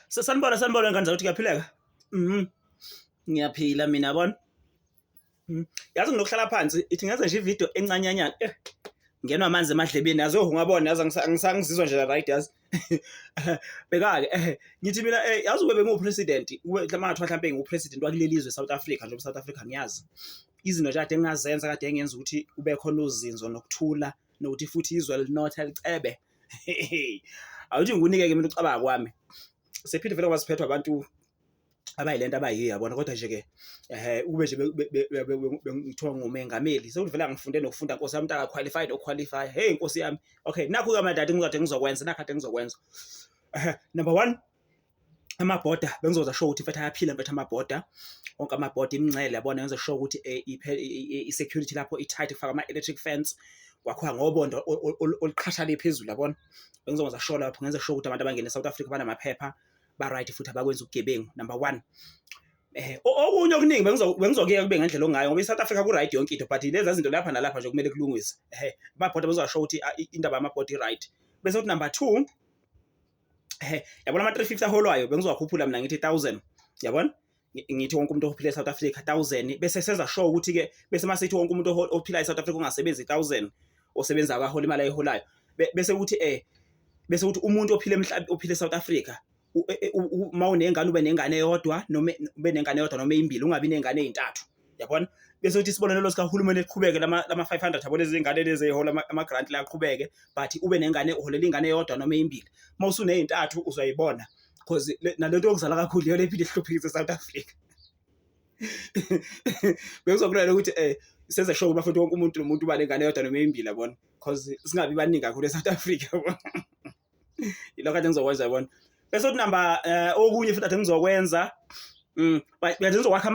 Sanibona ngani ukuthi kuyaphileka? Ngiyaphila mina yabona. Yazi nginokuhlala phansi ithi ngaze nje ivideo encanyanyana. Ngenwa amanzi emadlebeni yazi ungabona yazi angisangizizwa nje right yazi. Beka-ke ngithi mina yazi ube bengupresident lamathiwa mhlambe ngupresident wakuleli izwe South Africa nje South Africa ngiyazi. Izinto nje kade engazenza kade engenza ukuthi ube khona uzinzo nokuthula nokuthi futhi izwe linotha licebe. Awuthi ngikunike-ke mina ucabanga kwami. Sephinde vele kwasiphethwa abantu abayilento abayiyo yabona kodwa nje ke ube nje bengithiwa ngumengameli sekuvela ngifunde nokufunda Nkosi yami mntaka qualified qualify hey Nkosi yami okay nakho ke amadadi ngizode ngizokwenza nakade ngizokwenza number 1 amabhoda bengizoza show ukuthi mfethu ayaphila mfethu amabhoda wonke amabhoda imncele yabona yenza show ukuthi i-security lapho i-tight kufaka ama-electric fence kwakho ngobondo oluqhashale phezulu yabona bengizoza show lapho ngenza show ukuthi abantu abangena eSouth Africa banamaphepha ba right futhi abakwenza ugebengu number 1 okunye okuningi bengizokuyeka kube ngendlela ongayo ngoba eSouth Africa ku right yonke into but lezi zinto lapha nalapha nje kumele kulungise amabhoda bezoshow ukuthi indaba yamabhoda i right bese uthi number 2 yabona ama 350 aholwayo bengizokhuphula mina ngithi 1000 yabona ngithi wonke umuntu ophila eSouth Africa 1000 bese seza show ukuthi ke bese masithi wonke umuntu ophila eSouth Africa ungasebenzi 1000 osebenza abahola imali ayiholayo bese ukuthi umuntu ophila emhlabeni ophila eSouth Africa mawunengane ube nengane eyodwa noma ube nengane eyodwa noma ezimbili ungabi nengane ezintathu yabona bese uthi isibonelelo sikaHulumeni eqhubeke lama 500 yabo lezi ingane lezi ehola ama grant la aqhubeke but ube nengane uholela ingane eyodwa noma ezimbili mawusune ezintathu uzayibona because nalento yokuzala kakhulu iyo lephinde ihluphekise eSouth Africa bekuzokulela ukuthi senze show bafethu wonke umuntu nomuntu uba nengane eyodwa noma ezimbili yabona because singabi baningi kakhulu eSouth Africa yabona ilokho kade ngizokwenza yabona bese uthi number okunye futhi ade ngizokwenza ngizowakha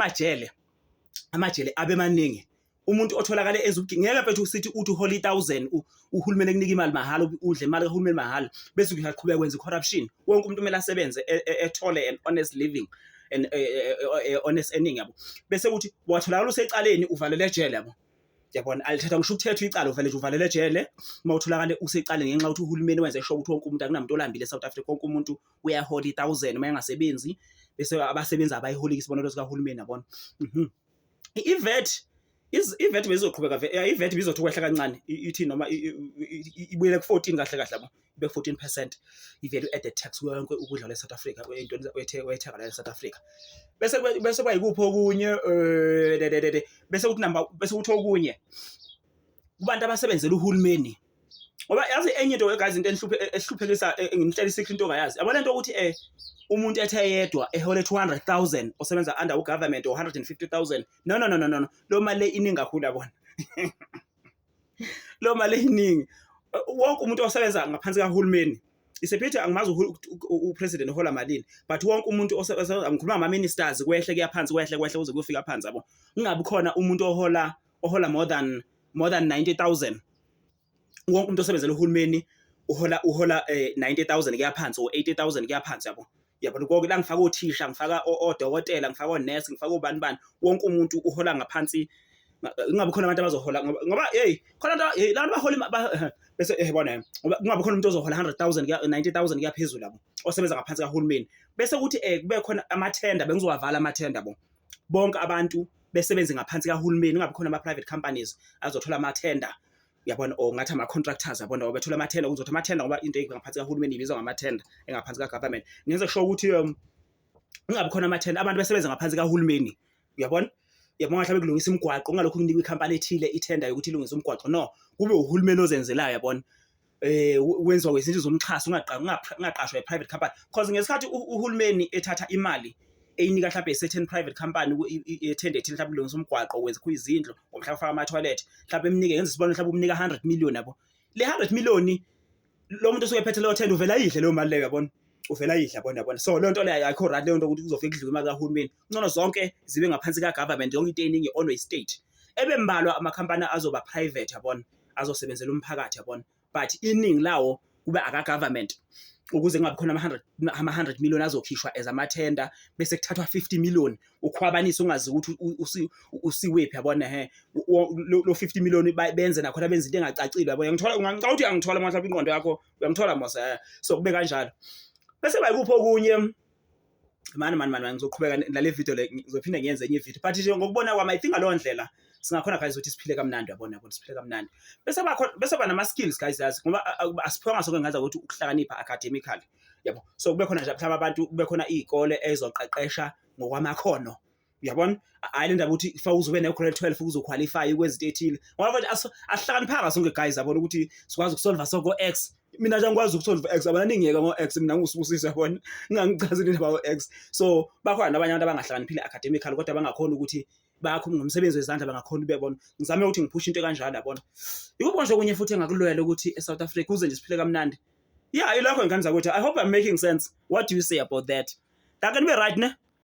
amajele abe maningi umuntu otholakala ngeke mfethu usithi uthi uholi 1000 uhulumeni ekunika imali mahala udle imali kahulumeni mahala bese uyaqhubeka kwenza corruption wonke umuntu kumele asebenze ethole an honest living and honest earning yabo bese ukuthi watholakala usecaleni uvalele ejele yabo yabona alithatha ngisho ukuthetha icala uvele nje uvalele ejele mawutholakala usecaleni ngenxa ukuthi uhulumeni wenze show ukuthi wonke umuntu akunamuntu olambile eSouth Africa wonke umuntu uyahola 1000 uma engasebenzi bese abasebenzi abayiholi isibonelo sikaHulumeni yabona iVAT bezoqhubeka iVAT bizothi kwehla kancane ithi noma ibuyele ku14 kahle yabo ibe 14% iValue added tax wonke ukudla leSouth Africa into wethenga la eSouth Africa bese bayikuphi okunye bese uthi okunye kubantu abasebenzela uhulumeni ngoba yazi enye into guys into ehluphekisa ngimhlela isikhi into ongayazi yabona lento ukuthi umuntu ethe yedwa ehole 200,000 osebenza under ugovernment or 150,000 no lo mali iningi kakhulu yabona lo mali iningi wonke umuntu osebenza ngaphansi kahulumeni isephethe angimazi upresident ohola malini but wonke umuntu osebenza ngikhuluma ama ministers kwehle kuyaphansi kwehle kuze kufika phansi yabo ingabe khona umuntu ohola more than 90,000 wonke umuntu osebenzela uhulumeni uhola 90,000 kuyaphansi or 80,000 kuyaphansi yabo lokho la ngifaka othisha ngifaka odokotela ngifaka onurse ngifaka ubani wonke umuntu uhola ngaphansi ingabe khona abantu abazohola ngoba khona abantu bahola bese bona kungabe khona umuntu ozohola 100,000 90,000 kuyaphezulu yabo osebenza ngaphansi kahulumeni bese ukuthi kube khona amathenda bengizowavala amathenda bonke abantu besebenze ngaphansi kahulumeni ingabe khona ama private companies azothola amathenda yabona o ngathi ama contractors yabona obethola amathenda ukuzothi amathenda ngoba into engaphansi kahulumeni ibizwa ngamathenda engaphansi kagovernment ngenze show ukuthi ingabe khona amathenda abantu besebenza ngaphansi kahulumeni uyabona yabona mhlawumbe kulungisa imigwaqo ungalokho kunikwa ikhampani ethile ithenda ukuthi ilungise umgwaqo no kube uhulumeni ozenzelayo yabona wenziwa kwezinto zomxhaso ungaqashwa e-private company because ngesikhathi uhulumeni ethatha imali eyinika mhlawumbe certain private company ethende ethile mhlawumbe kulungisa umgwaqo wenza kuyizindlu mhlawumbe ufaka ama toilet mhlawumbe emnike yenza isibonelo mhlawumbe umnika 100 million yabo le 100 million lo muntu osuke ephethe lo tender uvela yidle leyo mali leyo yabona uvela yidla yabona so le nto leyo ayikho right le nto ukuthi kuzofika idliwe imali kahulumeni ngcono zonke zibe ngaphansi kagovernment yonke into eningi on state ebembalwa amakhampani azoba private yabona azosebenzela umphakathi yabona but iningi lawo kube aka government ukuze kungabe khona ama 100 million azokhishwa as amathenda bese kuthathwa 50 million ukhwabanisa ungazi ukuthi usiwephi yabona lo 50 million benze nakhona benza into engacacile yabona ngithola ungangicela ukuthi angithola manje ingqondo yakho uyangithola mose so kube kanjalo bese bayikupho okunye mani ngizoqhubeka nale video le ngizophinda ngiyenze enye video but nje ngokubona kwami I think ngalo ndlela singakhona guys ukuthi siphile kamnandi yabona siphile kamnandi bese banama skills guys yazi ngoba asiphonga sonke ngaza ukuthi ukuhlakanipha academically yabo so kube khona nje mhlawumbe abantu kube khona izikole ezoqeqesha ngokwamakhono uyabona ayilenda ukuthi fa uzobe ne grade 12 uzoqualify kwezinto ethile ngoba manje asihlakaniphanga sonke guys yabona ukuthi sikwazi ukusolve soko x mina nje ngikwazi ukusolve x abana ningiyeka ngo x mina ngusibusisa yabona ngingangichazeli about x so bakhona abanye abantu abangahlakaniphile academically kodwa bangakhona ukuthi bakho ngomsebenzi wezandla bangakhona ubebona ngizame ukuthi ngiphushe into kanjalo yabona yikho nje kunye futhi engakulwela ukuthi eSouth Africa uze nje siphile kamnandi yeah ilakho ingane zakuthi I hope I'm making sense what do you say about that that can be right ne